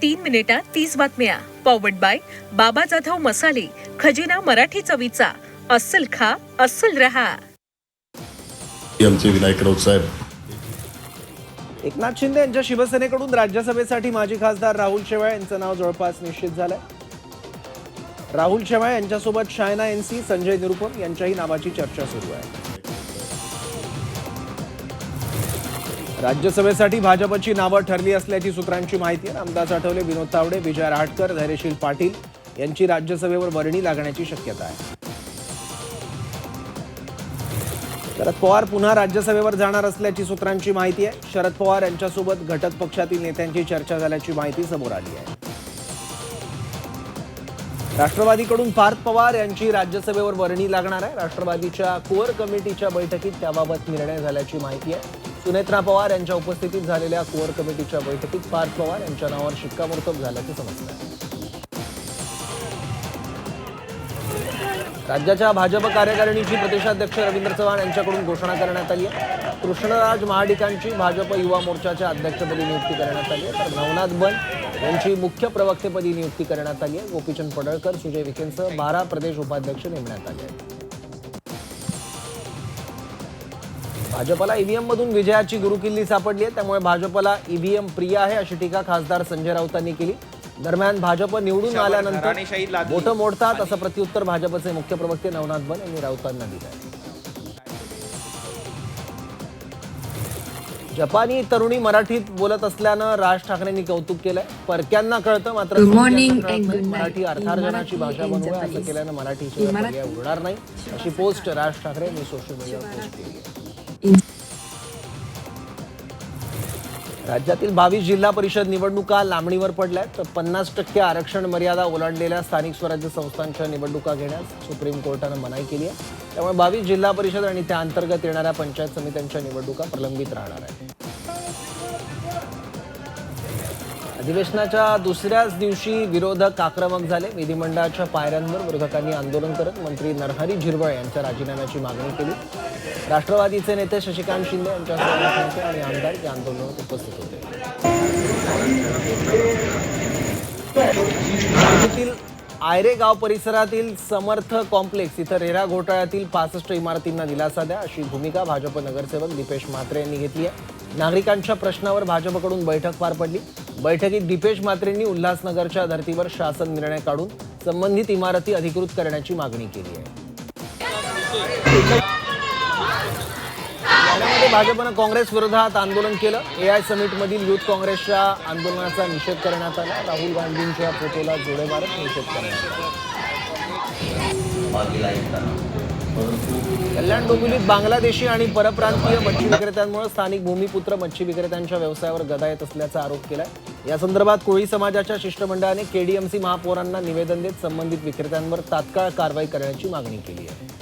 3 मिनिटात 30 बातम्या. Powered by बाबा जाधव मसाले, खजिना मराठी चवीचा. अस्सल खा, अस्सल रहा. आमचे विनायक राऊत साहेब. एकनाथ शिंदे यांच्या शिवसेनेकडून राज्यसभेसाठी माजी खासदार राहुल शेवाळे यांचं नाव जवळपास निश्चित झालंय. राहुल शेवाळे यांच्यासोबत शायना एनसी, संजय निरुपम यांच्याही नावाची चर्चा सुरू आहे. राज्यसभेसाठी भाजपची नावं ठरली असल्याची सूत्रांची माहिती आहे. रामदास आठवले, विनोद तावडे, विजय रहाटकर, धैर्यशील पाटील यांची राज्यसभेवर वर्णी लागण्याची शक्यता आहे. शरद पवार पुन्हा राज्यसभेवर जाणार असल्याची सूत्रांची माहिती आहे. शरद पवार यांच्यासोबत घटक पक्षातील नेत्यांची चर्चा झाल्याची माहिती समोर आली आहे. राष्ट्रवादीकडून पार्थ पवार यांची राज्यसभेवर वर्णी लागणार आहे. राष्ट्रवादीच्या कोअर कमिटीच्या बैठकीत त्याबाबत निर्णय झाल्याची माहिती आहे. सुनेत्रा पवार यांच्या उपस्थितीत झालेल्या कोअर कमिटीच्या बैठकीत पार्थ पवार यांच्या नावावर शिक्कामोर्तब झाल्याचं समजलं. राज्याच्या भाजप कार्यकारिणीची प्रदेशाध्यक्ष रवींद्र चव्हाण यांच्याकडून घोषणा करण्यात आली आहे. कृष्णराज महाडिकांची भाजप युवा मोर्चाच्या अध्यक्षपदी नियुक्ती करण्यात आली आहे. तर नवनाथ बन यांची मुख्य प्रवक्तेपदी नियुक्ती करण्यात आली आहे. गोपीचंद पडळकर, सुजय विखेंसह 12 प्रदेश उपाध्यक्ष नेमण्यात आले आहेत. भाजपला ईव्हीएम मधून विजयाची गुरुकिल्ली सापडली आहे. त्यामुळे भाजपला ईव्हीएम प्रिय आहे अशी टीका खासदार संजय राऊतांनी केली. दरम्यान भाजप निवडून आल्यानंतर बोटं मोडतात असं प्रत्युत्तर भाजपचे मुख्य प्रवक्ते नवनाथ बन यांनी राऊतांना दिलं आहे. जपानी तरुणी मराठीत बोलत असल्यानं राज ठाकरेंनी कौतुक केलंय. परक्यांना कळतं मात्र मराठी अर्थार्जनाची भाषा बनवूया असं केल्यानं मराठीशिवाय पर्याय उरणार नाही अशी पोस्ट राज ठाकरे यांनी सोशल मीडियावर पोस्ट केली आहे. राज्यातील 22 जिल्हा परिषद निवडणुका लांबणीवर पडल्यात. तर 50% आरक्षण मर्यादा ओलांडलेल्या स्थानिक स्वराज्य संस्थांच्या निवडणुका घेण्यास सुप्रीम कोर्टानं मनाई केली आहे. त्यामुळे 22 जिल्हा परिषद आणि त्या अंतर्गत येणाऱ्या पंचायत समित्यांच्या निवडणुका प्रलंबित राहणार आहेत. अधिवेशनाच्या दुसऱ्याच दिवशी विरोधक आक्रमक झाले. विधिमंडळाच्या पायऱ्यांवर विरोधकांनी आंदोलन करत मंत्री नरहरी झिरवळ यांच्या राजीनाम्याची मागणी केली. राष्ट्रवादीचे नेते शशिकांत शिंदे यांच्यासह नेते आणि आमदार या आंदोलनात उपस्थित होते. नाशिकतील आयरे गाव परिसरातील समर्थ कॉम्प्लेक्स इथं रेरा घोटाळ्यातील 65 इमारतींना दिलासा द्या अशी भूमिका भाजप नगरसेवक दीपेश म्हात्रे यांनी घेतली आहे. नागरिकांच्या प्रश्नावर भाजपकडून बैठक पार पडली. बैठकीत दीपेश म्हात्रेंनी उल्हासनगरच्या धर्तीवर शासन निर्णय काढून संबंधित इमारती अधिकृत करण्याची मागणी केली आहे. ठाण्यामध्ये भाजपनं काँग्रेस विरोधात आंदोलन केलं. एआय समिटमधील युथ काँग्रेसच्या आंदोलनाचा निषेध करण्यात आला. राहुल गांधींच्या फोटोला जोडे मारत निषेध करण्यात आला. कल्याण डोंबिवलीत बांगलादेशी आणि परप्रांतीय मच्छी विक्रेत्यांमुळे स्थानिक भूमिपुत्र मच्छी विक्रेत्यांच्या व्यवसायावर गदा येत असल्याचा आरोप केलाय. या संदर्भात कोळी समाजाच्या शिष्टमंडळाने केडीएमसी महापौरांना निवेदन देत संबंधित विक्रेत्यांवर तात्काळ कारवाई करण्याची मागणी केली आहे.